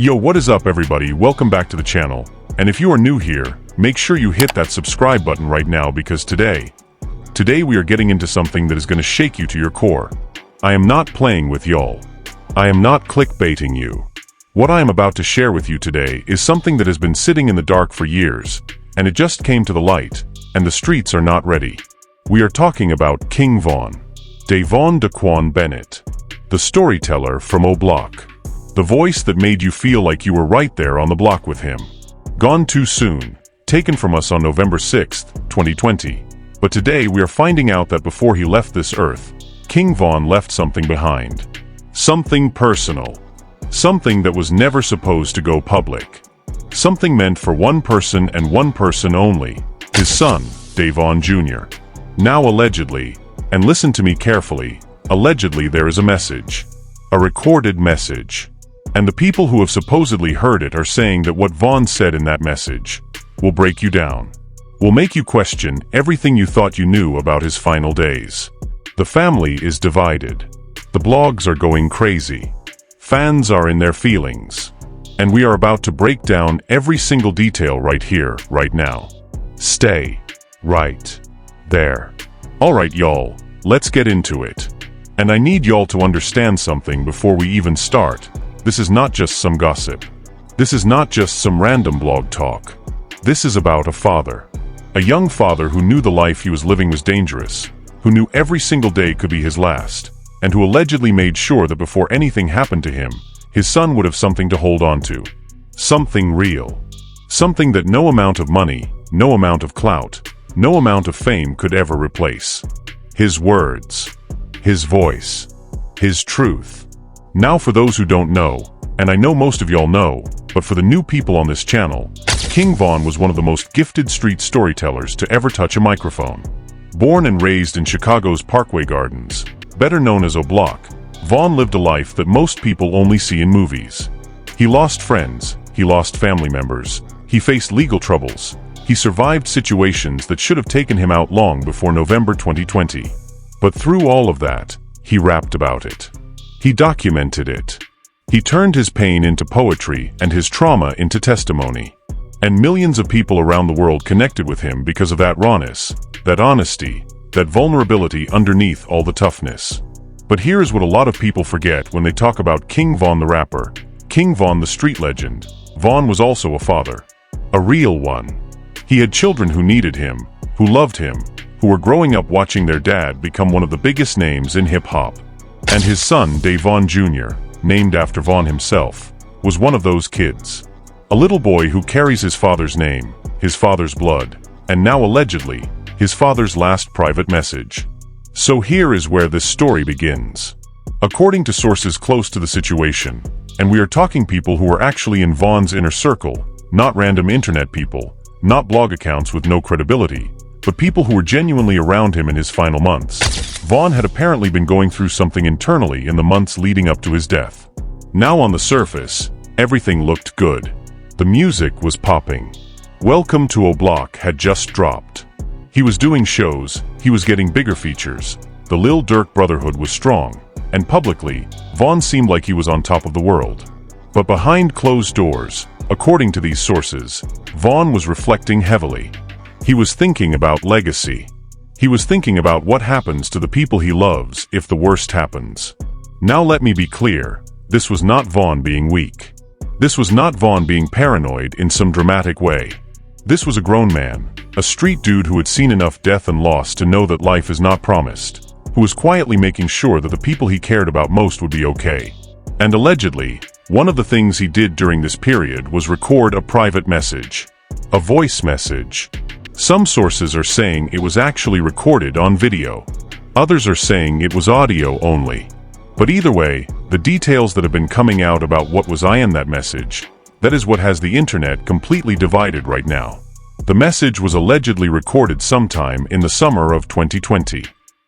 Yo, what is up everybody? Welcome back to the channel. And if you are new here, make sure you hit that subscribe button right now because today we are getting into something that is going to shake you to your core. I am not playing with y'all. I am not clickbaiting you. What I am about to share with you today is something that has been sitting in the dark for years, and it just came to the light, and the streets are not ready. We are talking about King Von, Dayvon Bennett, the storyteller from O Block. The voice that made you feel like you were right there on the block with him. Gone too soon, taken from us on November 6th, 2020. But today we are finding out that before he left this earth, King Von left something behind. Something personal. Something that was never supposed to go public. Something meant for one person and one person only, his son, Dayvon Jr. Now allegedly, and listen to me carefully, allegedly there is a message. A recorded message. And the people who have supposedly heard it are saying that what Von said in that message will break you down, will make you question everything you thought you knew about his final days. The family is divided. The blogs are going crazy. Fans are in their feelings. And we are about to break down every single detail right here, right now. Stay right there. Alright y'all, let's get into it. And I need y'all to understand something before we even start. This is not just some gossip. This is not just some random blog talk. This is about a father. A young father who knew the life he was living was dangerous, who knew every single day could be his last, and who allegedly made sure that before anything happened to him, his son would have something to hold on to. Something real. Something that no amount of money, no amount of clout, no amount of fame could ever replace. His words. His voice. His truth. Now for those who don't know, and I know most of y'all know, but for the new people on this channel, King Von was one of the most gifted street storytellers to ever touch a microphone. Born and raised in Chicago's Parkway Gardens, better known as O Block, Von lived a life that most people only see in movies. He lost friends, he lost family members, he faced legal troubles, he survived situations that should have taken him out long before November 2020. But through all of that, he rapped about it. He documented it. He turned his pain into poetry and his trauma into testimony. And millions of people around the world connected with him because of that rawness, that honesty, that vulnerability underneath all the toughness. But here's what a lot of people forget when they talk about King Von the rapper, King Von the street legend. Von was also a father. A real one. He had children who needed him, who loved him, who were growing up watching their dad become one of the biggest names in hip-hop. And his son, Dayvon Jr., named after Von himself, was one of those kids. A little boy who carries his father's name, his father's blood, and now allegedly, his father's last private message. So here is where this story begins. According to sources close to the situation, and we are talking people who are actually in Von's inner circle, not random internet people, not blog accounts with no credibility, but people who were genuinely around him in his final months. Von had apparently been going through something internally in the months leading up to his death. Now on the surface, everything looked good. The music was popping. Welcome to O Block had just dropped. He was doing shows, he was getting bigger features, the Lil Durk brotherhood was strong, and publicly, Von seemed like he was on top of the world. But behind closed doors, according to these sources, Von was reflecting heavily. He was thinking about legacy. He was thinking about what happens to the people he loves if the worst happens. Now let me be clear, this was not Von being weak. This was not Von being paranoid in some dramatic way. This was a grown man, a street dude who had seen enough death and loss to know that life is not promised, who was quietly making sure that the people he cared about most would be okay. And allegedly, one of the things he did during this period was record a private message. A voice message. Some sources are saying it was actually recorded on video. Others are saying it was audio only. But either way, the details that have been coming out about what was in that message, that is what has the internet completely divided right now. The message was allegedly recorded sometime in the summer of 2020.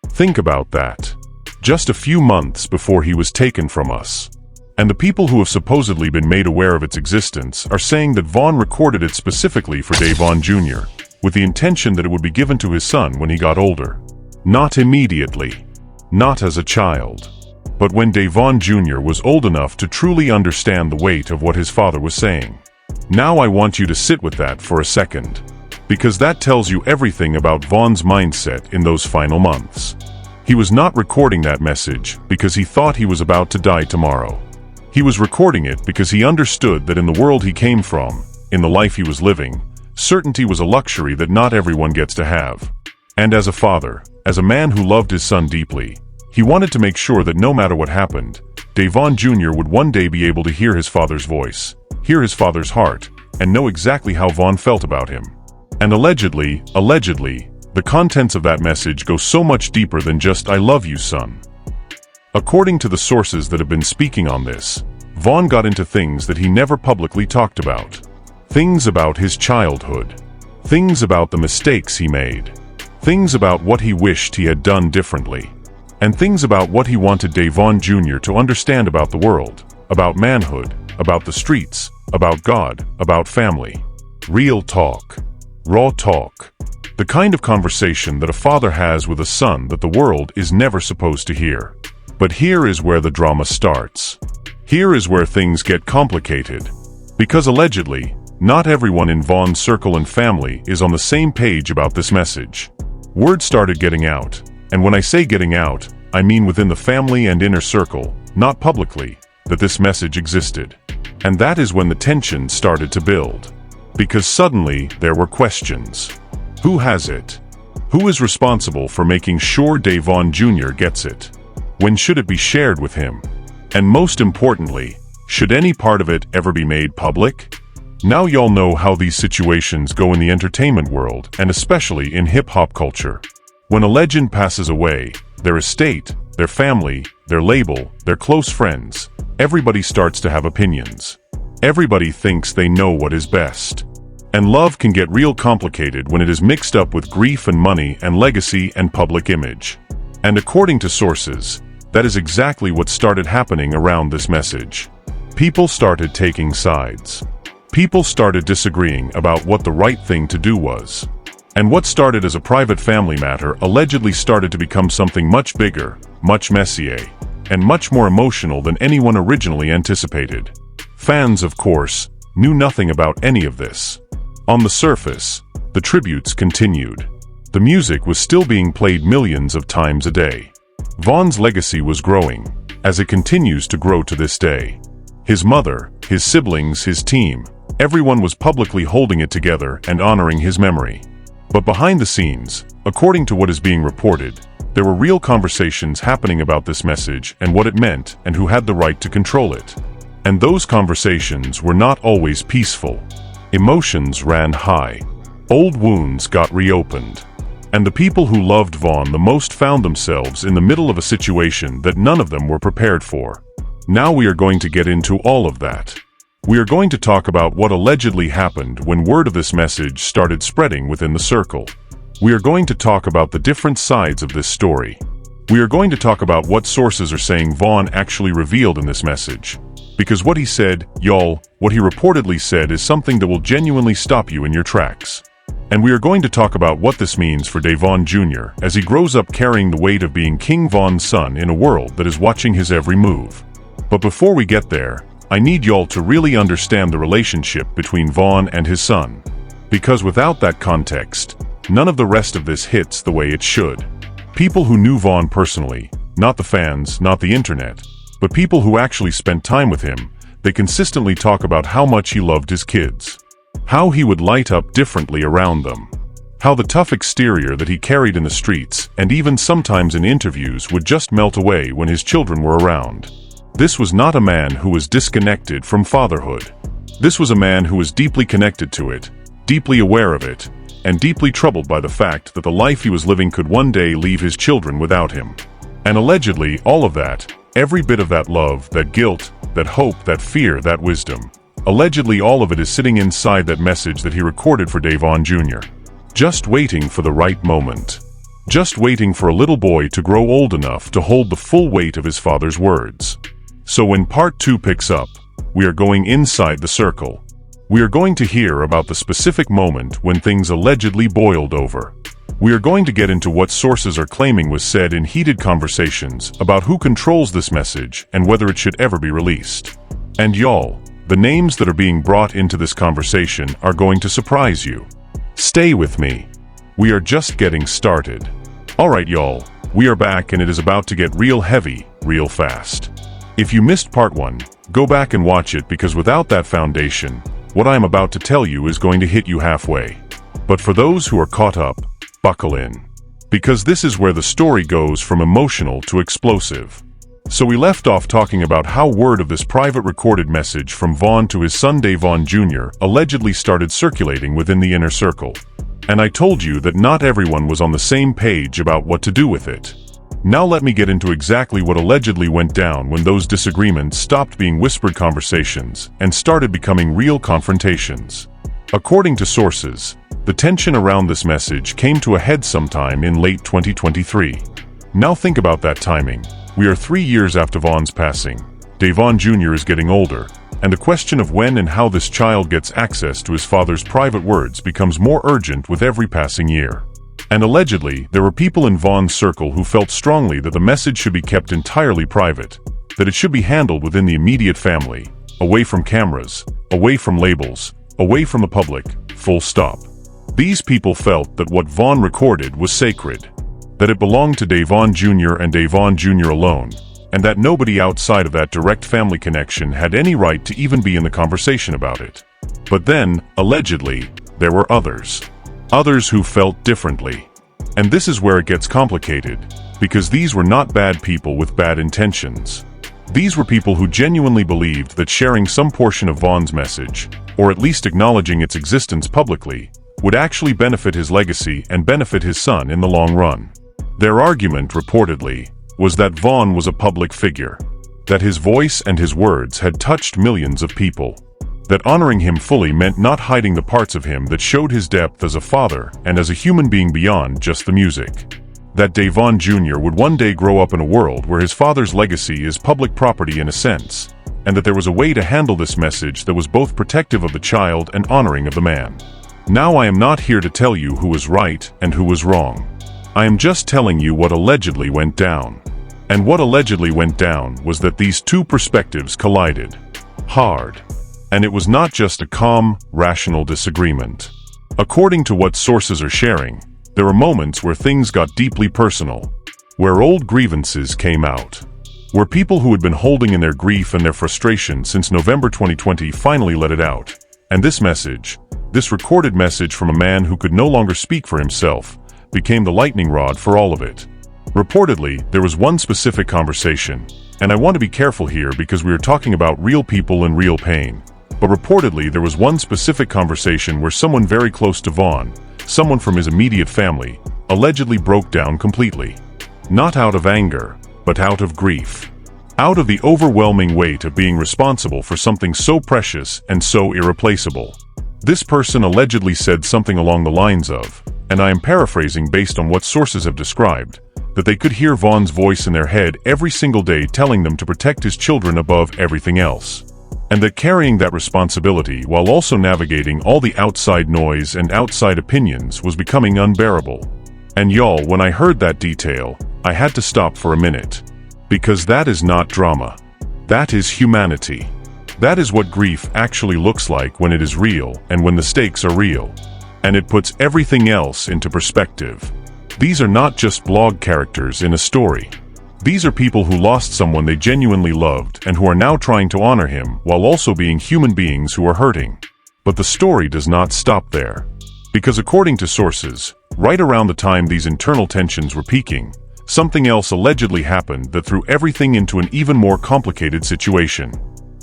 Think about that. Just a few months before he was taken from us. And the people who have supposedly been made aware of its existence are saying that Von recorded it specifically for Dayvon Jr., with the intention that it would be given to his son when he got older. Not immediately. Not as a child. but when Dayvon Jr. was old enough to truly understand the weight of what his father was saying. Now I want you to sit with that for a second, because that tells you everything about Von's mindset in those final months. He was not recording that message because he thought he was about to die tomorrow. He was recording it because he understood that in the world he came from, in the life he was living, certainty was a luxury that not everyone gets to have. And as a father, as a man who loved his son deeply, he wanted to make sure that no matter what happened, Dayvon Jr. would one day be able to hear his father's voice, hear his father's heart, and know exactly how Von felt about him. And allegedly, the contents of that message go so much deeper than just "I love you, son." According to the sources that have been speaking on this, Von got into things that he never publicly talked about. Things about his childhood. Things about the mistakes he made. Things about what he wished he had done differently. And things about what he wanted Dayvon Jr. to understand about the world, about manhood, about the streets, about God, about family. Real talk. Raw talk. The kind of conversation that a father has with a son that the world is never supposed to hear. But here is where the drama starts. Here is where things get complicated. Because allegedly, not everyone in Von's circle and family is on the same page about this message. Word started getting out. And when I say getting out, I mean within the family and inner circle, not publicly, that this message existed. And that is when the tension started to build. Because suddenly, there were questions. Who has it? Who is responsible for making sure Dayvon Jr. gets it? When should it be shared with him? And most importantly, should any part of it ever be made public? Now y'all know how these situations go in the entertainment world, and especially in hip-hop culture. When a legend passes away, their estate, their family, their label, their close friends, everybody starts to have opinions. Everybody thinks they know what is best. And love can get real complicated when it is mixed up with grief and money and legacy and public image. And according to sources, that is exactly what started happening around this message. People started taking sides. People started disagreeing about what the right thing to do was. And what started as a private family matter allegedly started to become something much bigger, much messier, and much more emotional than anyone originally anticipated. Fans, of course, knew nothing about any of this. On the surface, the tributes continued. The music was still being played millions of times a day. Von's legacy was growing, as it continues to grow to this day. His mother, his siblings, his team, everyone was publicly holding it together and honoring his memory. But behind the scenes, according to what is being reported, there were real conversations happening about this message and what it meant and who had the right to control it. And those conversations were not always peaceful. Emotions ran high. Old wounds got reopened. And the people who loved Von the most found themselves in the middle of a situation that none of them were prepared for. Now we are going to get into all of that. We are going to talk about what allegedly happened when word of this message started spreading within the circle. We are going to talk about the different sides of this story. We are going to talk about what sources are saying Von actually revealed in this message. Because what he said, y'all, what he reportedly said is something that will genuinely stop you in your tracks. And we are going to talk about what this means for Dayvon Jr. as he grows up carrying the weight of being King Von's son in a world that is watching his every move. But before we get there, I need y'all to really understand the relationship between Von and his son. Because without that context, none of the rest of this hits the way it should. People who knew Von personally, not the fans, not the internet, but people who actually spent time with him, they consistently talk about how much he loved his kids. How he would light up differently around them. How the tough exterior that he carried in the streets, and even sometimes in interviews, would just melt away when his children were around. This was not a man who was disconnected from fatherhood. This was a man who was deeply connected to it, deeply aware of it, and deeply troubled by the fact that the life he was living could one day leave his children without him. And allegedly, all of that, every bit of that love, that guilt, that hope, that fear, that wisdom, allegedly all of it is sitting inside that message that he recorded for Dayvon Jr. Just waiting for the right moment. Just waiting for a little boy to grow old enough to hold the full weight of his father's words. So when part 2 picks up, we are going inside the circle. We are going to hear about the specific moment when things allegedly boiled over. We are going to get into what sources are claiming was said in heated conversations about who controls this message and whether it should ever be released. And y'all, the names that are being brought into this conversation are going to surprise you. Stay with me. We are just getting started. Alright y'all, we are back and it is about to get real heavy, real fast. If you missed part 1, go back and watch it because without that foundation, what I am about to tell you is going to hit you halfway. But for those who are caught up, buckle in. Because this is where the story goes from emotional to explosive. So we left off talking about how word of this private recorded message from Vaughn to his son Dayvon Jr. allegedly started circulating within the inner circle. And I told you that not everyone was on the same page about what to do with it. Now let me get into exactly what allegedly went down when those disagreements stopped being whispered conversations and started becoming real confrontations. According to sources, the tension around this message came to a head sometime in late 2023. Now think about that timing. We are 3 years after Vaughn's passing. Dayvon Jr. is getting older, and the question of when and how this child gets access to his father's private words becomes more urgent with every passing year. And allegedly, there were people in Vaughn's circle who felt strongly that the message should be kept entirely private, that it should be handled within the immediate family, away from cameras, away from labels, away from the public, full stop. These people felt that what Vaughn recorded was sacred, that it belonged to Dayvon Jr. and Dayvon Jr. alone, and that nobody outside of that direct family connection had any right to even be in the conversation about it. But then, allegedly, there were others. Others who felt differently. And this is where it gets complicated, because these were not bad people with bad intentions. These were people who genuinely believed that sharing some portion of Vaughn's message, or at least acknowledging its existence publicly, would actually benefit his legacy and benefit his son in the long run. Their argument, reportedly, was that Vaughn was a public figure, that his voice and his words had touched millions of people, that honoring him fully meant not hiding the parts of him that showed his depth as a father and as a human being beyond just the music. That Dayvon Jr. would one day grow up in a world where his father's legacy is public property in a sense, and that there was a way to handle this message that was both protective of the child and honoring of the man. Now I am not here to tell you who was right and who was wrong. I am just telling you what allegedly went down. And what allegedly went down was that these two perspectives collided. Hard. And it was not just a calm, rational disagreement. According to what sources are sharing, there were moments where things got deeply personal, where old grievances came out, where people who had been holding in their grief and their frustration since November 2020 finally let it out. And this message, this recorded message from a man who could no longer speak for himself, became the lightning rod for all of it. Reportedly, there was one specific conversation, and I want to be careful here because we are talking about real people and real pain. But reportedly, there was one specific conversation where someone very close to Vaughn, someone from his immediate family, allegedly broke down completely. Not out of anger, but out of grief. Out of the overwhelming weight of being responsible for something so precious and so irreplaceable. This person allegedly said something along the lines of, and I am paraphrasing based on what sources have described, that they could hear Vaughn's voice in their head every single day telling them to protect his children above everything else. And that carrying that responsibility while also navigating all the outside noise and outside opinions was becoming unbearable. And y'all, when I heard that detail, I had to stop for a minute. Because that is not drama. That is humanity. That is what grief actually looks like when it is real and when the stakes are real. And it puts everything else into perspective. These are not just blog characters in a story. These are people who lost someone they genuinely loved and who are now trying to honor him while also being human beings who are hurting. But the story does not stop there. Because according to sources, right around the time these internal tensions were peaking, something else allegedly happened that threw everything into an even more complicated situation.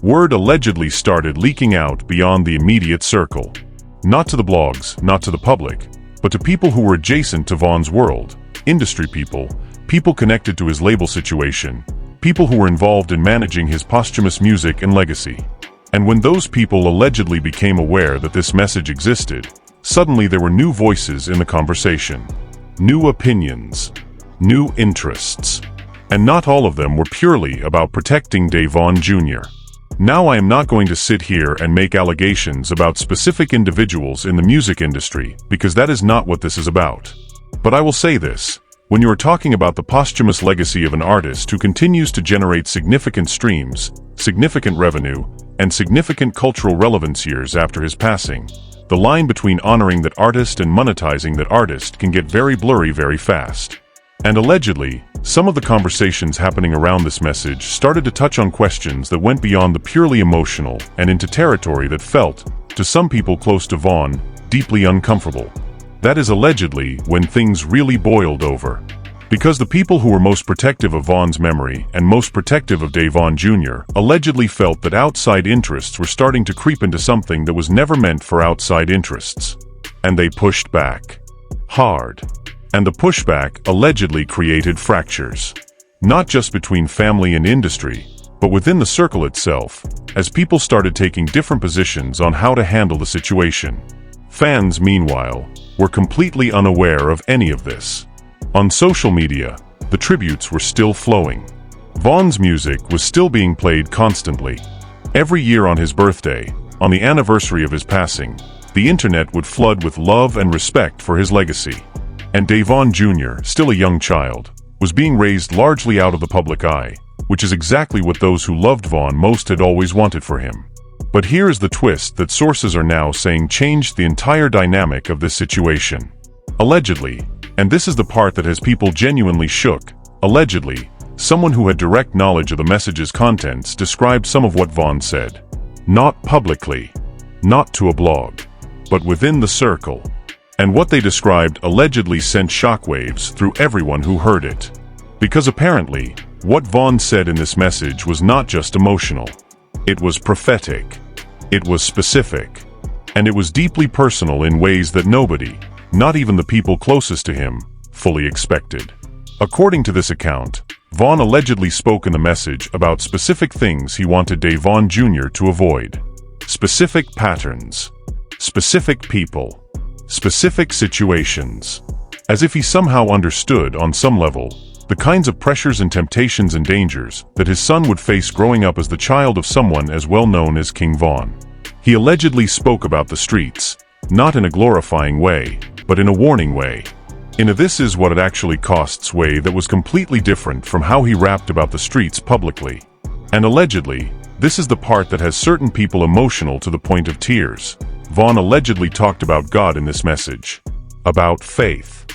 Word allegedly started leaking out beyond the immediate circle. Not to the blogs, not to the public, but to people who were adjacent to Vaughn's world, industry people, people connected to his label situation, people who were involved in managing his posthumous music and legacy. And when those people allegedly became aware that this message existed, suddenly there were new voices in the conversation, new opinions, new interests. And not all of them were purely about protecting Dayvon Jr. Now I am not going to sit here and make allegations about specific individuals in the music industry because that is not what this is about. But I will say this. When you are talking about the posthumous legacy of an artist who continues to generate significant streams, significant revenue, and significant cultural relevance years after his passing, the line between honoring that artist and monetizing that artist can get very blurry very fast. And allegedly, some of the conversations happening around this message started to touch on questions that went beyond the purely emotional and into territory that felt, to some people close to Vaughn, deeply uncomfortable. That is allegedly when things really boiled over. Because the people who were most protective of Vaughn's memory and most protective of Dayvon Jr. allegedly felt that outside interests were starting to creep into something that was never meant for outside interests. And they pushed back. Hard. And the pushback allegedly created fractures. Not just between family and industry, but within the circle itself, as people started taking different positions on how to handle the situation. Fans, meanwhile, were completely unaware of any of this. On social media, the tributes were still flowing. Vaughn's music was still being played constantly. Every year on his birthday, on the anniversary of his passing, the internet would flood with love and respect for his legacy. And Dayvon Jr., still a young child, was being raised largely out of the public eye, which is exactly what those who loved Vaughn most had always wanted for him. But here is the twist that sources are now saying changed the entire dynamic of this situation. Allegedly, and this is the part that has people genuinely shook, allegedly, someone who had direct knowledge of the message's contents described some of what Vaughn said. Not publicly, not to a blog, but within the circle. And what they described allegedly sent shockwaves through everyone who heard it. Because apparently, what Vaughn said in this message was not just emotional. It was prophetic. It was specific. And it was deeply personal in ways that nobody, not even the people closest to him, fully expected. According to this account, Vaughn allegedly spoke in the message about specific things he wanted Dayvon Jr. to avoid. Specific patterns. Specific people. Specific situations. As if he somehow understood, on some level, the kinds of pressures and temptations and dangers that his son would face growing up as the child of someone as well known as King Vaughn. He allegedly spoke about the streets, not in a glorifying way, but in a warning way. In a "this is what it actually costs" way that was completely different from how he rapped about the streets publicly. And allegedly, this is the part that has certain people emotional to the point of tears. Vaughn allegedly talked about God in this message. About faith.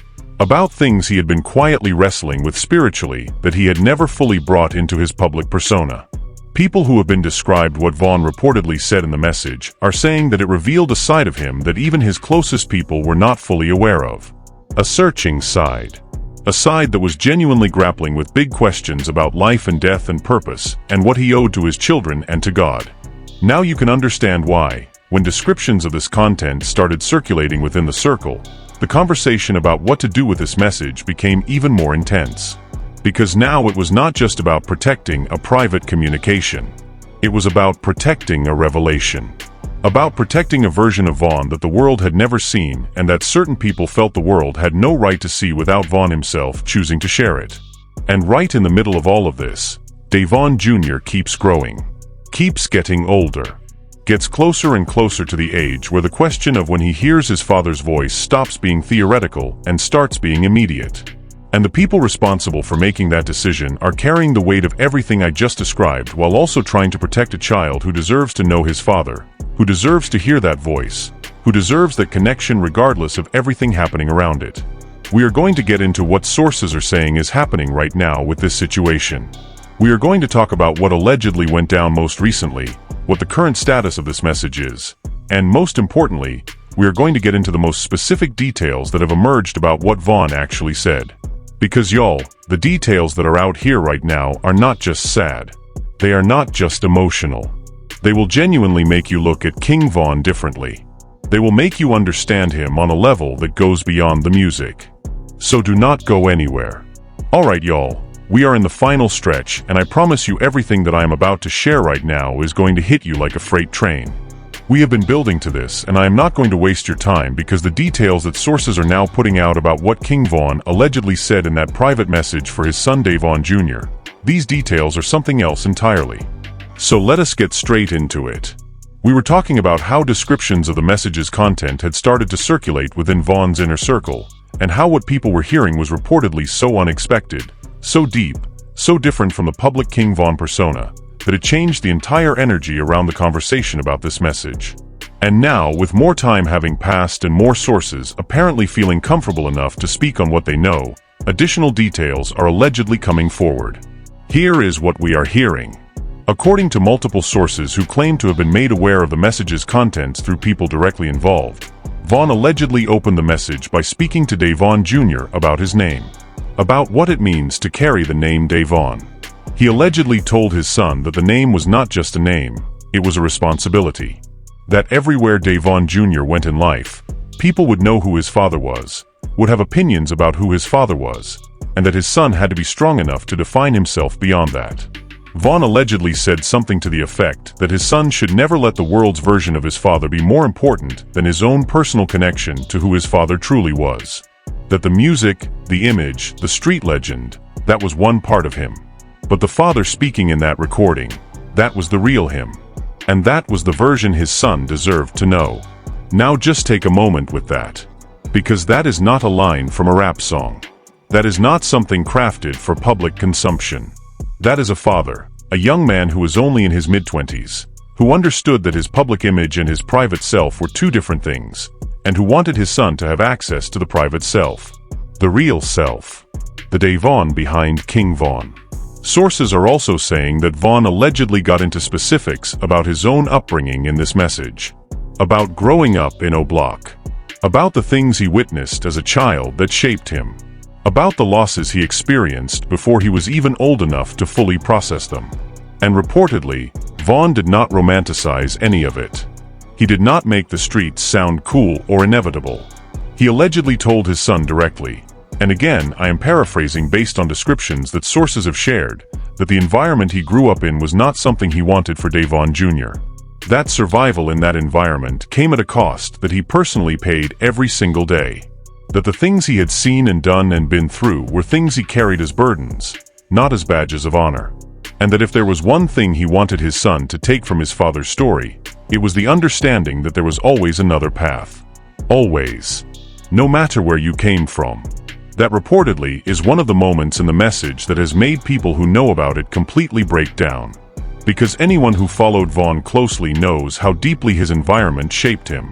About things he had been quietly wrestling with spiritually that he had never fully brought into his public persona. People who have been described what Vaughn reportedly said in the message are saying that it revealed a side of him that even his closest people were not fully aware of. A searching side. A side that was genuinely grappling with big questions about life and death and purpose and what he owed to his children and to God. Now you can understand why, when descriptions of this content started circulating within the circle, the conversation about what to do with this message became even more intense. Because now it was not just about protecting a private communication. It was about protecting a revelation. About protecting a version of Vaughn that the world had never seen and that certain people felt the world had no right to see without Vaughn himself choosing to share it. And right in the middle of all of this, Dayvon Jr. keeps growing. Keeps getting older. Gets closer and closer to the age where the question of when he hears his father's voice stops being theoretical and starts being immediate. And the people responsible for making that decision are carrying the weight of everything I just described while also trying to protect a child who deserves to know his father, who deserves to hear that voice, who deserves that connection regardless of everything happening around it. We are going to get into what sources are saying is happening right now with this situation. We are going to talk about what allegedly went down most recently, what the current status of this message is, and most importantly, we are going to get into the most specific details that have emerged about what Vaughn actually said. Because y'all, the details that are out here right now are not just sad. They are not just emotional. They will genuinely make you look at King Vaughn differently. They will make you understand him on a level that goes beyond the music. So do not go anywhere. Alright y'all, we are in the final stretch and I promise you everything that I am about to share right now is going to hit you like a freight train. We have been building to this and I am not going to waste your time because the details that sources are now putting out about what King Vaughn allegedly said in that private message for his son Dayvon Jr., these details are something else entirely. So let us get straight into it. We were talking about how descriptions of the message's content had started to circulate within Vaughn's inner circle, and how what people were hearing was reportedly so unexpected, so deep, so different from the public King Von persona, that it changed the entire energy around the conversation about this message. And now, with more time having passed and more sources apparently feeling comfortable enough to speak on what they know, additional details are allegedly coming forward. Here is what we are hearing. According to multiple sources who claim to have been made aware of the message's contents through people directly involved, Von allegedly opened the message by speaking to Dayvon Jr. about his name, about what it means to carry the name Dayvon. He allegedly told his son that the name was not just a name, it was a responsibility. That everywhere Dayvon Jr. went in life, people would know who his father was, would have opinions about who his father was, and that his son had to be strong enough to define himself beyond that. Von allegedly said something to the effect that his son should never let the world's version of his father be more important than his own personal connection to who his father truly was. That the music, the image, the street legend, that was one part of him. But the father speaking in that recording, that was the real him. And that was the version his son deserved to know. Now just take a moment with that. Because that is not a line from a rap song. That is not something crafted for public consumption. That is a father, a young man who was only in his mid-20s, who understood that his public image and his private self were two different things, and who wanted his son to have access to the private self. The real self. The Dayvon behind King Von. Sources are also saying that Von allegedly got into specifics about his own upbringing in this message. About growing up in O Block. About the things he witnessed as a child that shaped him. About the losses he experienced before he was even old enough to fully process them. And reportedly, Von did not romanticize any of it. He did not make the streets sound cool or inevitable. He allegedly told his son directly, and again I am paraphrasing based on descriptions that sources have shared, that the environment he grew up in was not something he wanted for Dayvon Jr. That survival in that environment came at a cost that he personally paid every single day. That the things he had seen and done and been through were things he carried as burdens, not as badges of honor. And that if there was one thing he wanted his son to take from his father's story, it was the understanding that there was always another path. Always. No matter where you came from. That reportedly is one of the moments in the message that has made people who know about it completely break down. Because anyone who followed Von closely knows how deeply his environment shaped him.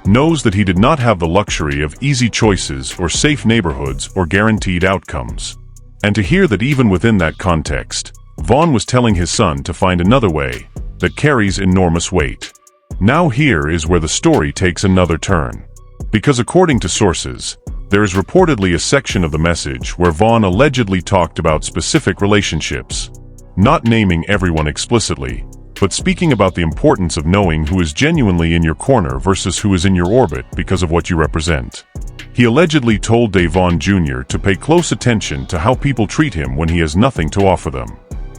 Knows that he did not have the luxury of easy choices or safe neighborhoods or guaranteed outcomes. And to hear that even within that context, Von was telling his son to find another way that carries enormous weight. Now here is where the story takes another turn. Because according to sources, there is reportedly a section of the message where Von allegedly talked about specific relationships, not naming everyone explicitly, but speaking about the importance of knowing who is genuinely in your corner versus who is in your orbit because of what you represent. He allegedly told Dayvon Jr. to pay close attention to how people treat him when he has nothing to offer them.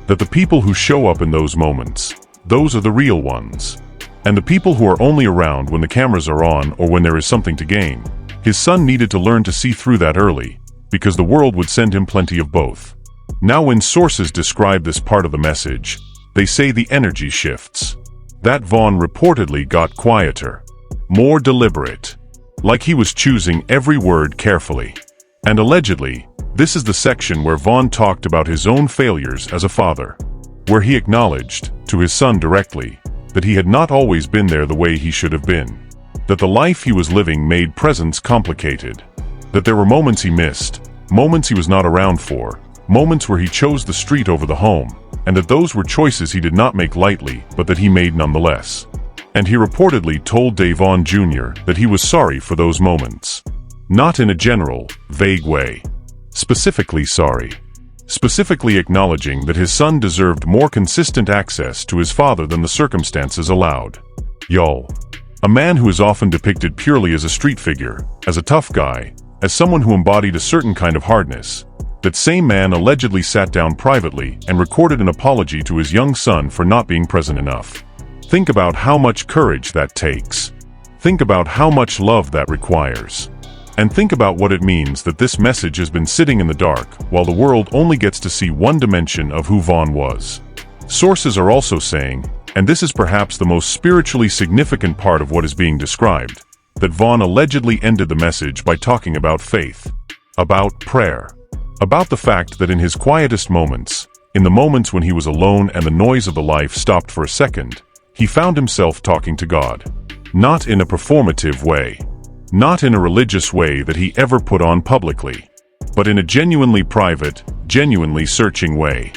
That the people who show up in those moments, those are the real ones. And the people who are only around when the cameras are on or when there is something to gain, his son needed to learn to see through that early, because the world would send him plenty of both. Now when sources describe this part of the message, they say the energy shifts. That Von reportedly got quieter, more deliberate, like he was choosing every word carefully. And allegedly, this is the section where Von talked about his own failures as a father, where he acknowledged, to his son directly, that he had not always been there the way he should have been. That the life he was living made presence complicated. That there were moments he missed, moments he was not around for, moments where he chose the street over the home, and that those were choices he did not make lightly, but that he made nonetheless. And he reportedly told Dayvon Jr. that he was sorry for those moments. Not in a general, vague way. Specifically sorry. Specifically acknowledging that his son deserved more consistent access to his father than the circumstances allowed. Y'all. A man who is often depicted purely as a street figure, as a tough guy, as someone who embodied a certain kind of hardness. That same man allegedly sat down privately and recorded an apology to his young son for not being present enough. Think about how much courage that takes. Think about how much love that requires. And think about what it means that this message has been sitting in the dark while the world only gets to see one dimension of who Von was. Sources are also saying, and this is perhaps the most spiritually significant part of what is being described, that Vaughn allegedly ended the message by talking about faith, about prayer, about the fact that in his quietest moments, in the moments when he was alone and the noise of the life stopped for a second, he found himself talking to God. Not in a performative way, not in a religious way that he ever put on publicly, but in a genuinely private, genuinely searching way.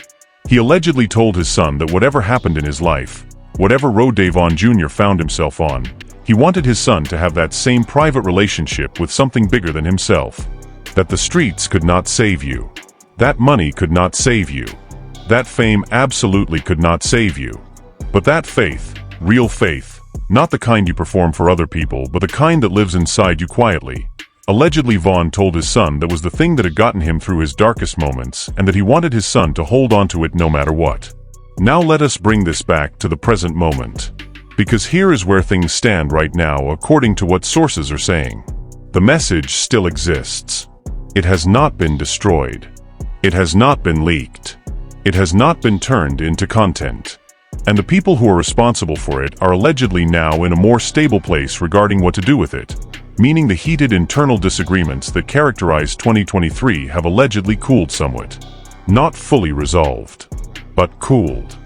He allegedly told his son that whatever happened in his life, whatever road Dayvon Jr. found himself on, he wanted his son to have that same private relationship with something bigger than himself. That the streets could not save you. That money could not save you. That fame absolutely could not save you. But that faith, real faith, not the kind you perform for other people, but the kind that lives inside you quietly. Allegedly, Vaughn told his son that was the thing that had gotten him through his darkest moments, and that he wanted his son to hold on to it no matter what. Now let us bring this back to the present moment. Because here is where things stand right now according to what sources are saying. The message still exists. It has not been destroyed. It has not been leaked. It has not been turned into content. And the people who are responsible for it are allegedly now in a more stable place regarding what to do with it, meaning the heated internal disagreements that characterized 2023 have allegedly cooled somewhat. Not fully resolved, but cooled.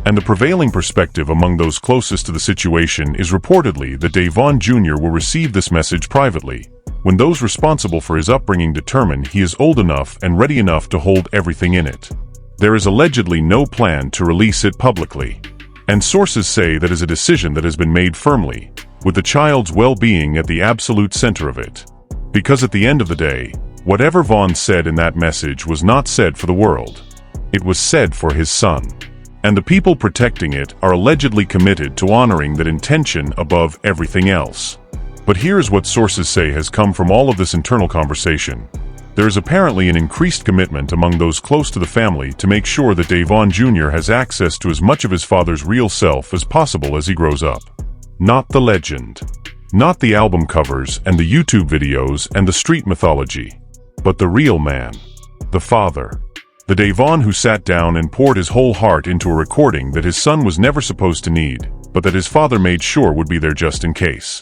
And the prevailing perspective among those closest to the situation is reportedly that Dayvon Jr. will receive this message privately, when those responsible for his upbringing determine he is old enough and ready enough to hold everything in it. There is allegedly no plan to release it publicly. And sources say that is a decision that has been made firmly, with the child's well-being at the absolute center of it. Because at the end of the day, whatever Vaughn said in that message was not said for the world. It was said for his son. And the people protecting it are allegedly committed to honoring that intention above everything else. But here's what sources say has come from all of this internal conversation. There is apparently an increased commitment among those close to the family to make sure that Dayvon Jr. has access to as much of his father's real self as possible as he grows up. Not the legend. Not the album covers and the YouTube videos and the street mythology. But the real man. The father. The Dayvon who sat down and poured his whole heart into a recording that his son was never supposed to need, but that his father made sure would be there just in case.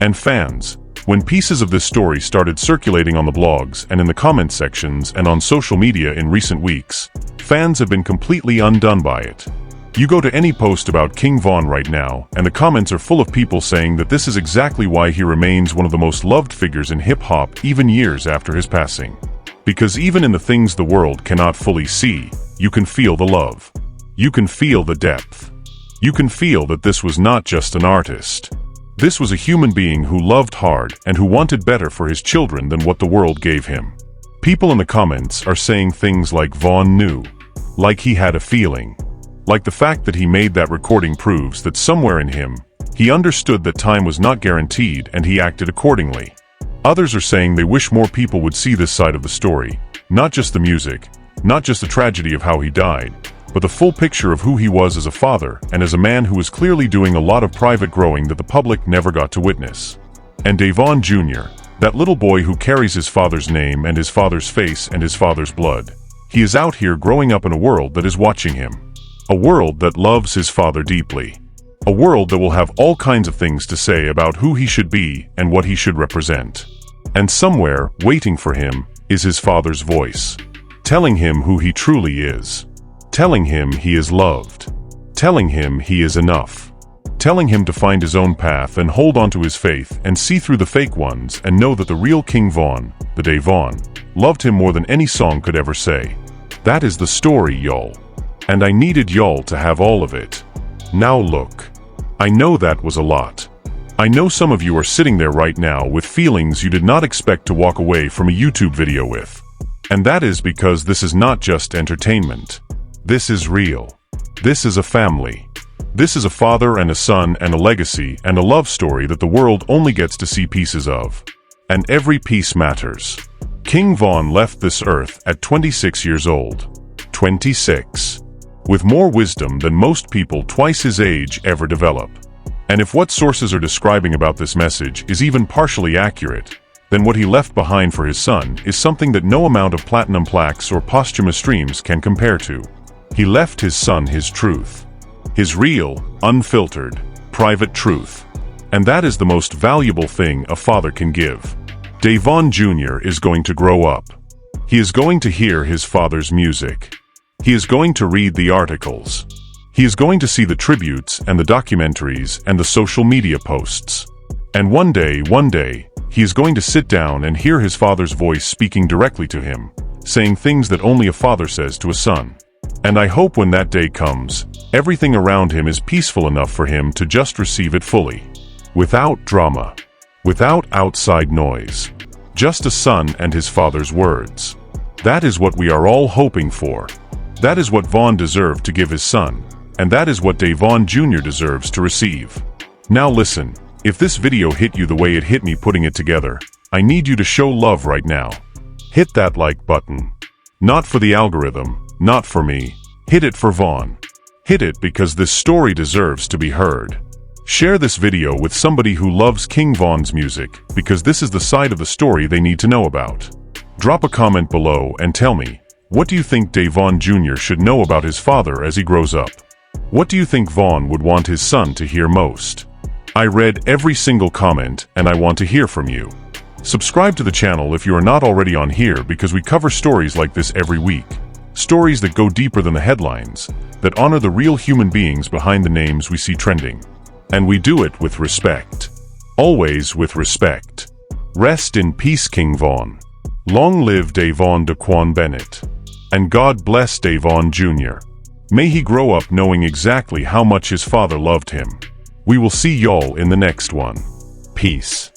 And fans, when pieces of this story started circulating on the blogs and in the comment sections and on social media in recent weeks, fans have been completely undone by it. You go to any post about King Vaughn right now, and the comments are full of people saying that this is exactly why he remains one of the most loved figures in hip-hop even years after his passing. Because even in the things the world cannot fully see, you can feel the love. You can feel the depth. You can feel that this was not just an artist. This was a human being who loved hard and who wanted better for his children than what the world gave him. People in the comments are saying things like Vaughn knew, like he had a feeling, like the fact that he made that recording proves that somewhere in him, he understood that time was not guaranteed and he acted accordingly. Others are saying they wish more people would see this side of the story, not just the music, not just the tragedy of how he died, but the full picture of who he was as a father and as a man who was clearly doing a lot of private growing that the public never got to witness. And Dayvon Jr., that little boy who carries his father's name and his father's face and his father's blood, he is out here growing up in a world that is watching him. A world that loves his father deeply. A world that will have all kinds of things to say about who he should be and what he should represent. And somewhere, waiting for him, is his father's voice, telling him who he truly is. Telling him he is loved. Telling him he is enough. Telling him to find his own path and hold on to his faith and see through the fake ones and know that the real King Vaughn, the Dayvon, loved him more than any song could ever say. That is the story, y'all. And I needed y'all to have all of it. Now look. I know that was a lot. I know some of you are sitting there right now with feelings you did not expect to walk away from a YouTube video with. And that is because this is not just entertainment. This is real. This is a family. This is a father and a son and a legacy and a love story that the world only gets to see pieces of. And every piece matters. King Vaughn left this earth at 26 years old. 26. With more wisdom than most people twice his age ever develop. And if what sources are describing about this message is even partially accurate, then what he left behind for his son is something that no amount of platinum plaques or posthumous streams can compare to. He left his son his truth. His real, unfiltered, private truth. And that is the most valuable thing a father can give. Dayvon Jr. is going to grow up. He is going to hear his father's music. He is going to read the articles. He is going to see the tributes and the documentaries and the social media posts. And one day, he is going to sit down and hear his father's voice speaking directly to him, saying things that only a father says to a son. And I hope when that day comes, everything around him is peaceful enough for him to just receive it fully. Without drama. Without outside noise. Just a son and his father's words. That is what we are all hoping for. That is what Vaughn deserved to give his son. And that is what Dayvon Jr. deserves to receive. Now listen, if this video hit you the way it hit me putting it together, I need you to show love right now. Hit that like button. Not for the algorithm, not for me. Hit it for Vaughn. Hit it because this story deserves to be heard. Share this video with somebody who loves King Vaughn's music, because this is the side of the story they need to know about. Drop a comment below and tell me, what do you think Dayvon Jr. should know about his father as he grows up? What do you think Vaughn would want his son to hear most? I read every single comment and I want to hear from you. Subscribe to the channel if you are not already on here, because we cover stories like this every week. Stories that go deeper than the headlines, that honor the real human beings behind the names we see trending. And we do it with respect. Always with respect. Rest in peace, King Vaughn. Long live Dayvon Bennett. And God bless Dayvon Jr. May he grow up knowing exactly how much his father loved him. We will see y'all in the next one. Peace.